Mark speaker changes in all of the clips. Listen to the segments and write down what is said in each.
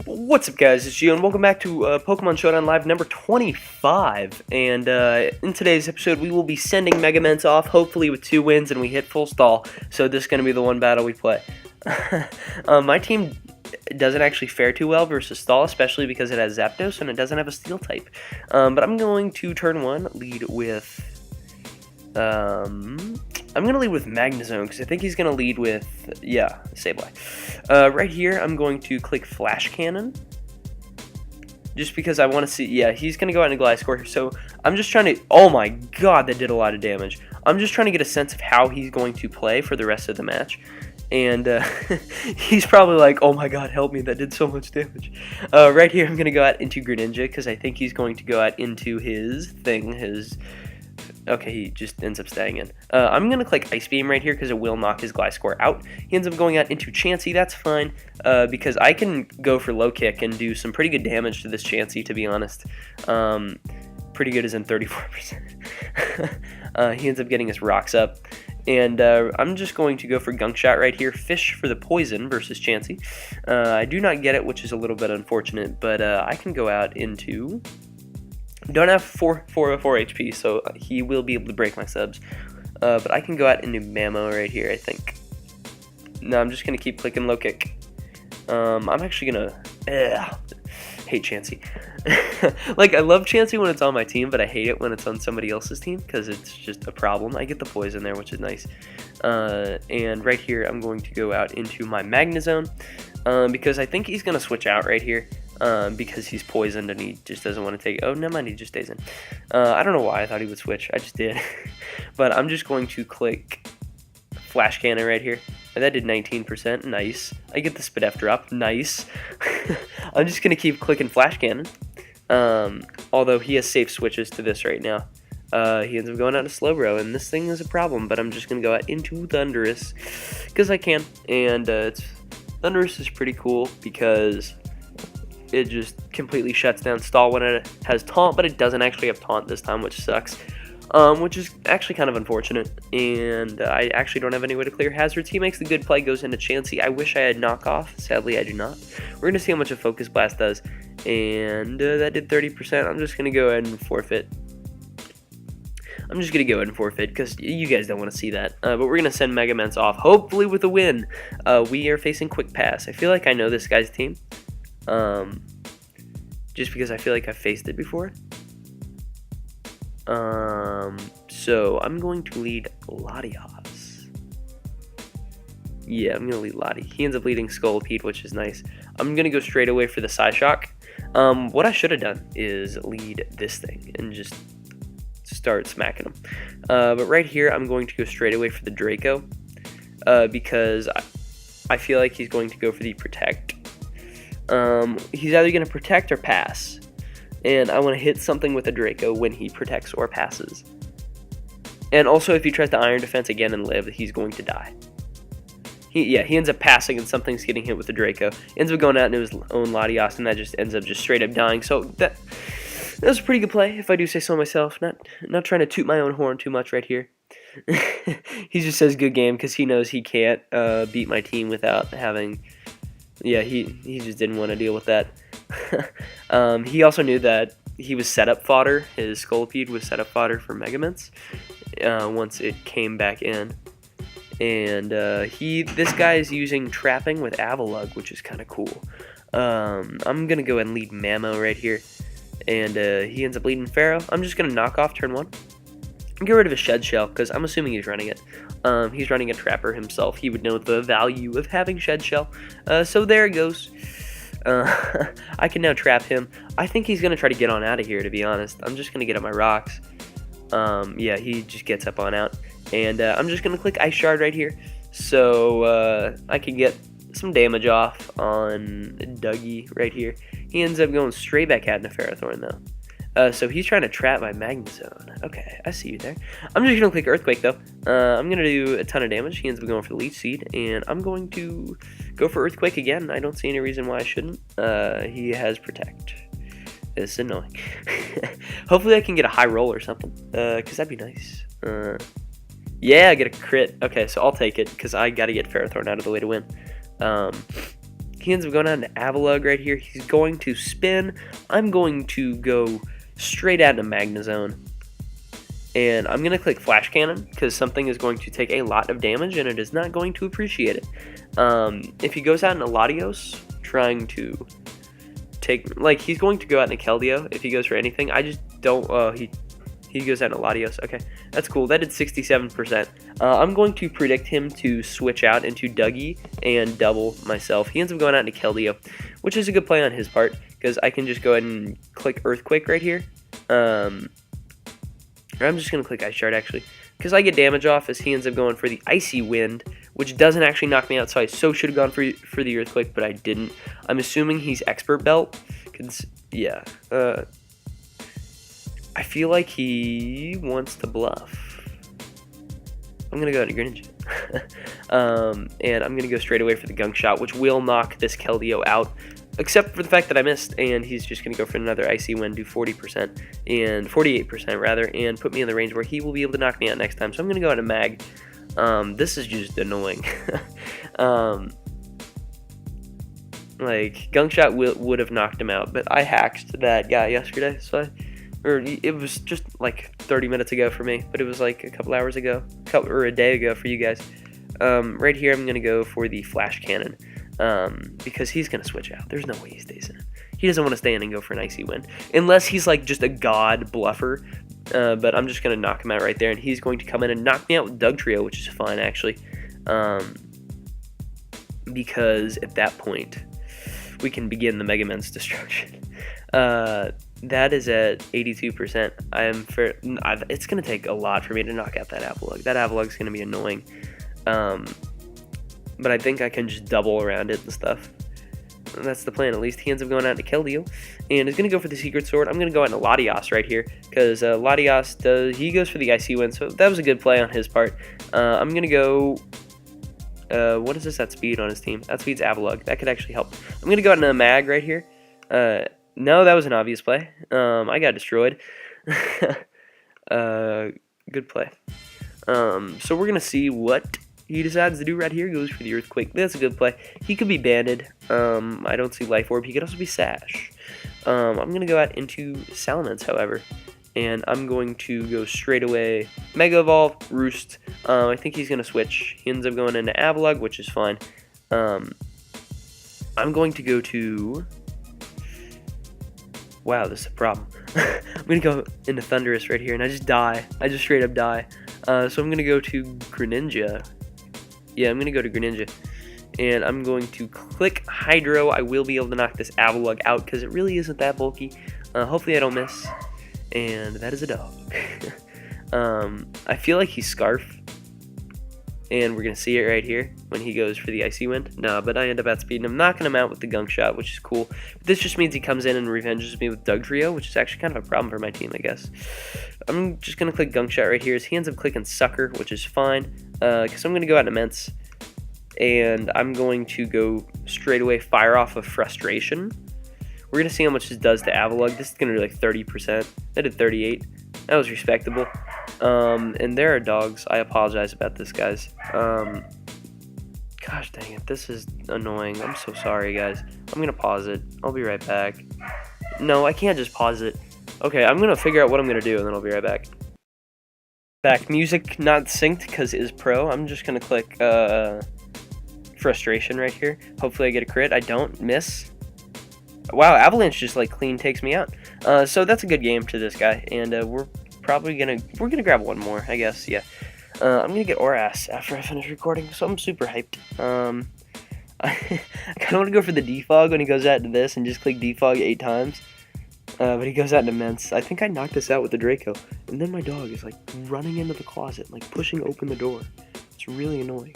Speaker 1: What's up, guys? It's Gio, and welcome back to Pokemon Showdown Live number 25. And in today's episode, we will be sending Megaments off, hopefully with 2 wins, and we hit full stall. So this is going to be the one battle we play. My team doesn't actually fare too well versus stall, especially because it has Zapdos and it doesn't have a Steel type. But I'm going to turn 1 lead with... I'm going to lead with Magnezone, because I think he's going to lead with, Sableye. Right here, I'm going to click Flash Cannon, just because I want to see, he's going to go out into Gliscor, so I'm just trying to, oh my god, that did a lot of damage. I'm just trying to get a sense of how he's going to play for the rest of the match, and he's probably like, oh my god, help me, that did so much damage. Right here, I'm going to go out into Greninja, because I think he's going to go out into his thing, okay, he just ends up staying in. I'm going to click Ice Beam right here because it will knock his Gliscor out. He ends up going out into Chansey. That's fine because I can go for Low Kick and do some pretty good damage to this Chansey, to be honest. Pretty good as in 34%. He ends up getting his rocks up. And I'm just going to go for Gunk Shot right here. Fish for the poison versus Chansey. I do not get it, which is a little bit unfortunate, but I can go out into... Don't have 4 HP, so he will be able to break my subs. But I can go out into Mamo right here, I think. No, I'm just going to keep clicking Low Kick. I'm actually going to... hate Chansey. Like, I love Chansey when it's on my team, but I hate it when it's on somebody else's team, because it's just a problem. I get the poison there, which is nice. And right here, I'm going to go out into my Magnezone, because I think he's going to switch out right here. Because he's poisoned and he just doesn't want to take... Oh, never mind, he just stays in. I don't know why I thought he would switch. I just did. But I'm just going to click Flash Cannon right here. And that did 19%. Nice. I get the Spadef drop. Nice. I'm just going to keep clicking Flash Cannon. Although he has safe switches to this right now. He ends up going out to Slowbro, and this thing is a problem. But I'm just going to go out into Thundurus because I can. And Thundurus is pretty cool because... it just completely shuts down stall when it has taunt, but it doesn't actually have taunt this time, which sucks. Which is actually kind of unfortunate, and I actually don't have any way to clear hazards. He makes the good play, goes into Chansey. I wish I had knockoff. Sadly, I do not. We're going to see how much a Focus Blast does, and that did 30%. I'm just going to go ahead and forfeit. Because you guys don't want to see that. But we're going to send Megaments off, hopefully with a win. We are facing Quick Pass. I feel like I know this guy's team. Just because I feel like I've faced it before. So I'm going to lead Latias. Yeah, I'm going to lead Lati. He ends up leading Scolipede, which is nice. I'm going to go straight away for the Psyshock. What I should have done is lead this thing and just start smacking him. But right here, I'm going to go straight away for the Draco. Because I feel like he's going to go for the Protect. He's either going to protect or pass, and I want to hit something with a Draco when he protects or passes. And also, if he tries to Iron Defense again and live, he's going to die. He ends up passing and something's getting hit with the Draco. Ends up going out into his own Latias, and that just ends up just straight up dying. So that was a pretty good play, if I do say so myself. Not trying to toot my own horn too much right here. He just says good game because he knows he can't beat my team without having... Yeah, he just didn't want to deal with that. He also knew that he was setup fodder. His Scolipede was setup fodder for Megaments once it came back in. And this guy is using Trapping with Avalugg, which is kind of cool. I'm going to go ahead and lead Mamo right here. And he ends up leading Pharaoh. I'm just going to knock off turn 1. Get rid of his Shed Shell, because I'm assuming he's running it. He's running a Trapper himself. He would know the value of having Shed Shell. So there it goes. I can now trap him. I think he's going to try to get on out of here, to be honest. I'm just going to get up my rocks. Yeah, he just gets up on out. And I'm just going to click Ice Shard right here. So I can get some damage off on Dougie right here. He ends up going straight back out into Ferrothorn, though. So he's trying to trap my Magnezone. Okay, I see you there. I'm just going to click Earthquake, though. I'm going to do a ton of damage. He ends up going for the Leech Seed, and I'm going to go for Earthquake again. I don't see any reason why I shouldn't. He has Protect. It's annoying. Hopefully I can get a high roll or something, because that'd be nice. Yeah, I get a crit. Okay, so I'll take it, because I got to get Ferrothorn out of the way to win. He ends up going on to Avalug right here. He's going to spin. I'm going to go straight out into Magnezone. And I'm going to click Flash Cannon because something is going to take a lot of damage and it is not going to appreciate it. If he goes out into Latios, trying to take, like, he's going to go out into Keldeo if he goes for anything. I just don't, he goes out into Latios. Okay, that's cool. That did 67%. I'm going to predict him to switch out into Dougie and double myself. He ends up going out into Keldeo, which is a good play on his part because I can just go ahead and click Earthquake right here. Or I'm just going to click Ice Shard actually because I get damage off as he ends up going for the Icy Wind, which doesn't actually knock me out, so I should have gone for the Earthquake, but I didn't. I'm assuming he's Expert Belt, because, yeah, I feel like he wants to bluff. I'm going to go into Greninja. And I'm going to go straight away for the Gunk Shot, which will knock this Keldeo out, except for the fact that I missed, and he's just going to go for another Icy Wind, do 40%, and 48% rather, and put me in the range where he will be able to knock me out next time. So I'm going to go into Mag. This is just annoying. Like, Gunk Shot would have knocked him out, but I hacked that guy yesterday, so it was just like 30 minutes ago for me, but it was like a couple hours ago, or a day ago for you guys. Right here, I'm going to go for the Flash Cannon, because he's going to switch out. There's no way he stays in. He doesn't want to stay in and go for an Icy Wind, unless he's like just a god bluffer, but I'm just going to knock him out right there, and he's going to come in and knock me out with Dugtrio, which is fine, actually, because at that point, we can begin the Mega Man's destruction. That is at 82%. It's going to take a lot for me to knock out that Avalug. That Avalug's going to be annoying. But I think I can just double around it and stuff. And that's the plan, at least. He ends up going out to Keldeo, and is going to go for the Secret Sword. I'm going to go out to Latios right here, because Latios goes for the Icy Wind, so that was a good play on his part. I'm going to go... what is this at speed on his team? That speed's Avalug. That could actually help. I'm going to go out into Mag right here. No, that was an obvious play. I got destroyed. Good play. So we're going to see what he decides to do right here. He goes for the Earthquake. That's a good play. He could be banded. I don't see Life Orb. He could also be Sash. I'm going to go out into Salamence, however. And I'm going to go straight away Mega Evolve, Roost. I think he's going to switch. He ends up going into Avalug, which is fine. I'm going to go to... Wow, this is a problem. I'm going to go into Thundurus right here, and I just die. I just straight up die. So I'm going to go to Greninja. Yeah, I'm going to go to Greninja. And I'm going to click Hydro. I will be able to knock this Avalug out, because it really isn't that bulky. Hopefully I don't miss. And that is a dog. I feel like he's Scarf. And we're going to see it right here when he goes for the Icy Wind. Nah, but I end up outspeeding him, knocking him out with the Gunk Shot, which is cool. But this just means he comes in and revenges me with Dugtrio, which is actually kind of a problem for my team, I guess. I'm just going to click Gunk Shot right here. He ends up clicking Sucker, which is fine. Because I'm going to go out in Immense. And I'm going to go straight away Fire off of Frustration. We're going to see how much this does to Avalug. This is going to do like 30%. That did 38. That was respectable. And there are dogs. I apologize about this, guys. Gosh dang it. This is annoying. I'm so sorry, guys. I'm going to pause it. I'll be right back. No, I can't just pause it. Okay, I'm going to figure out what I'm going to do, and then I'll be right back. Back. Music not synced because it is pro. I'm just going to click Frustration right here. Hopefully I get a crit. I don't miss. Wow, Avalanche just like clean takes me out. So that's a good game to this guy, and we're gonna grab one more, I guess. Yeah, I'm gonna get ORAS after I finish recording, so I'm super hyped. I kind of want to go for the defog when he goes out to this and just click defog 8 times, but he goes out to Immense. I think I knocked this out with the Draco, and then my dog is like running into the closet, like pushing open the door. It's really annoying.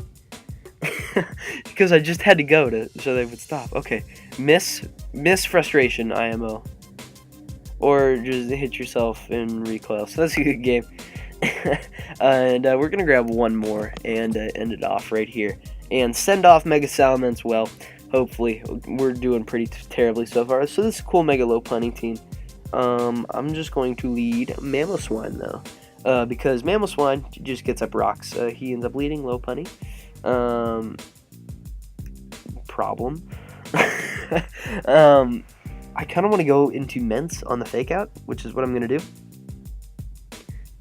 Speaker 1: Because I just had to go so they would stop. Okay, miss Frustration IMO, or just hit yourself in recoil. So that's a good game. And we're gonna grab one more and end it off right here and send off Mega Salamence. Well, hopefully we're doing pretty terribly so far. So this is a cool Mega Lopunny team. I'm just going to lead Mamoswine though, because Mamoswine just gets up rocks. He ends up leading Lopunny. Problem. I kind of want to go into Mence on the fake out, which is what I'm going to do.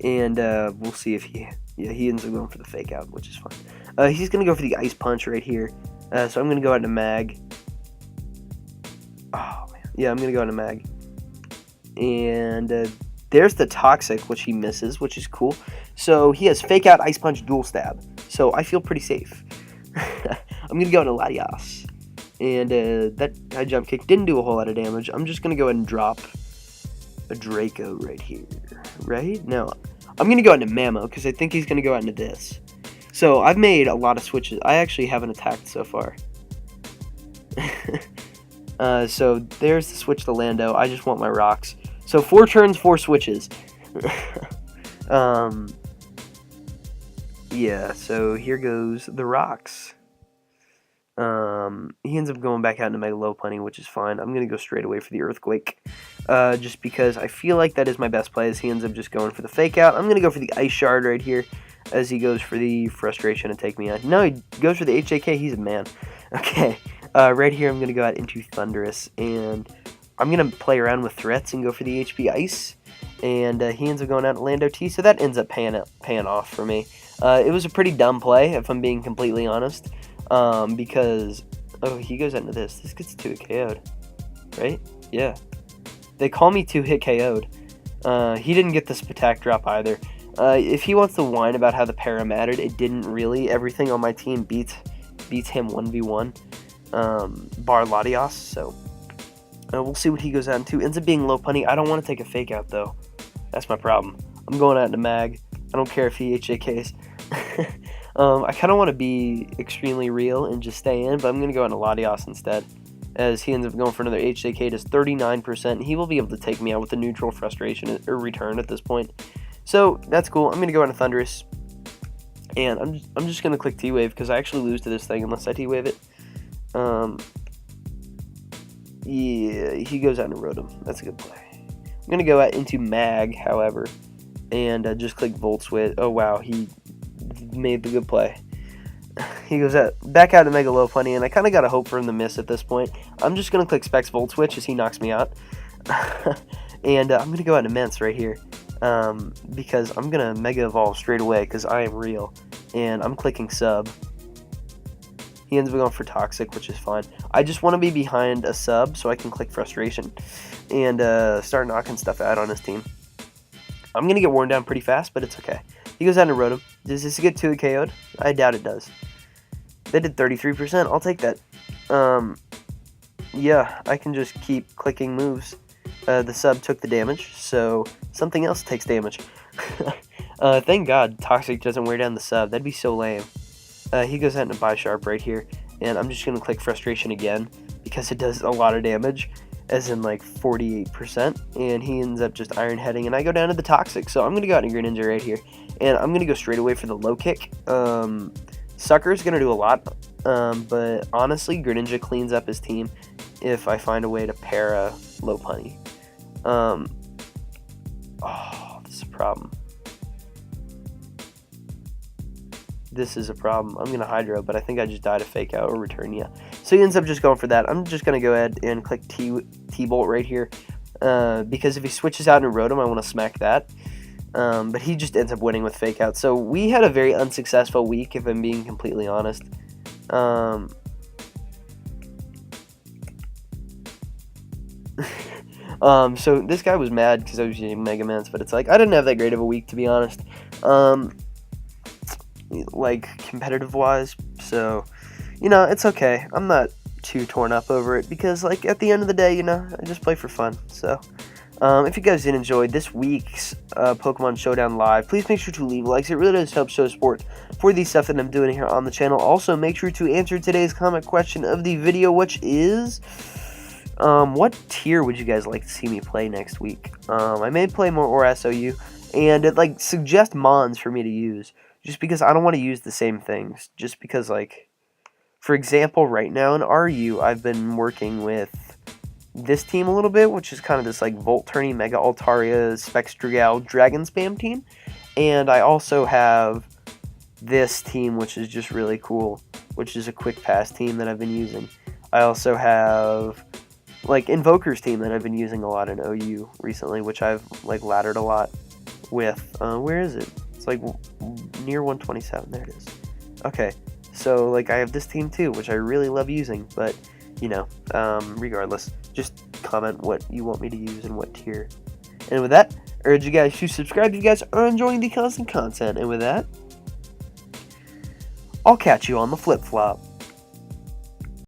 Speaker 1: And we'll see if he ends up going for the fake out, which is fine. He's going to go for the ice punch right here. So I'm going to go out into mag. Oh, man. Yeah, I'm going to go into mag. And there's the toxic, which he misses, which is cool. So he has fake out, ice punch, dual stab. So I feel pretty safe. I'm going to go into Latias. And that high jump kick didn't do a whole lot of damage. I'm just going to go ahead and drop a Draco right here. Right? No. I'm going to go into Mamo because I think he's going to go out into this. So I've made a lot of switches. I actually haven't attacked so far. So there's the switch to Lando. I just want my rocks. So 4 turns, 4 switches. Yeah, so here goes the rocks. He ends up going back out into Mega Lopunny, which is fine. I'm going to go straight away for the Earthquake. Just because I feel like that is my best play, as he ends up just going for the fake out. I'm going to go for the Ice Shard right here, as he goes for the Frustration and take me out. No, he goes for the HJK. He's a man. Okay, right here I'm going to go out into Thunderous, and I'm going to play around with threats and go for the HP Ice. And he ends up going out to Lando T, so that ends up paying off for me. It was a pretty dumb play, if I'm being completely honest. Because, oh, he goes into this. This gets 2-hit KO'd, right? Yeah. They call me 2-hit KO'd. He didn't get the Spatak drop either. If he wants to whine about how the para mattered, it didn't really. Everything on my team beats him 1v1, bar Latias, so we'll see what he goes out into. Ends up being Lopunny. I don't want to take a fake out, though. That's my problem. I'm going out into mag. I don't care if he HJKs. I kind of want to be extremely real and just stay in, but I'm going to go into Latias instead, as he ends up going for another HJK. Does 39%. He will be able to take me out with a neutral frustration or return at this point. So that's cool. I'm going to go into Thunderous, and I'm just going to click T-Wave because I actually lose to this thing unless I T-Wave it. Yeah, he goes out into Rotom. That's a good play. I'm going to go out into Mag, however, and just click Volt Switch. Oh, wow, he made the good play. He goes back out to Mega Lopunny, and I kind of got to hope for him to miss at this point. I'm just going to click Specs Volt Switch as he knocks me out. And I'm going to go out to Mence right here, because I'm going to Mega Evolve straight away because I am real, and I'm clicking Sub. He ends up going for Toxic, which is fine. I just want to be behind a Sub so I can click Frustration and start knocking stuff out on his team. I'm going to get worn down pretty fast, but it's okay. He goes down to Rotom. Does this get 2 KO'd? I doubt it does. They did 33%. I'll take that. Yeah, I can just keep clicking moves. The Sub took the damage, so something else takes damage. Thank God Toxic doesn't wear down the Sub. That'd be so lame. He goes out into Bisharp right here, and I'm just going to click Frustration again because it does a lot of damage, as in like 48%, and he ends up just Iron Heading, and I go down to the Toxic, so I'm going to go out into Greninja right here, and I'm going to go straight away for the low kick. Sucker's going to do a lot, but honestly, Greninja cleans up his team if I find a way to para Lopunny. Oh, this is a problem. This is a problem. I'm going to Hydro, but I think I just died a fake out or return, yeah. So he ends up just going for that. I'm just going to go ahead and click T-Bolt right here, because if he switches out into Rotom, I want to smack that. But he just ends up winning with fake out. So we had a very unsuccessful week, if I'm being completely honest. So this guy was mad because I was using Mega Mance, but it's like, I didn't have that great of a week, to be honest. Like, competitive-wise, so, you know, it's okay. I'm not too torn up over it, because, like, at the end of the day, you know, I just play for fun, so, if you guys did enjoy this week's Pokemon Showdown Live, please make sure to leave likes. It really does help show support for the stuff that I'm doing here on the channel. Also, make sure to answer today's comment question of the video, which is, what tier would you guys like to see me play next week? I may play more ORAS OU, and, like, suggest Mons for me to use. Just because I don't want to use the same things. Just because, like, for example, right now in RU, I've been working with this team a little bit, which is kind of this, like, Volturny, Mega Altaria, Spextragal, Dragon Spam team. And I also have this team, which is just really cool, which is a Quick Pass team that I've been using. I also have like Invoker's team that I've been using a lot in OU recently, which I've like laddered a lot with. Where is it? It's like near 127. There it is. Okay, so like I have this team too, which I really love using. But you know, regardless, just comment what you want me to use and what tier. And with that, I urge you guys to subscribe if you guys are enjoying the constant content. And with that, I'll catch you on the flip flop.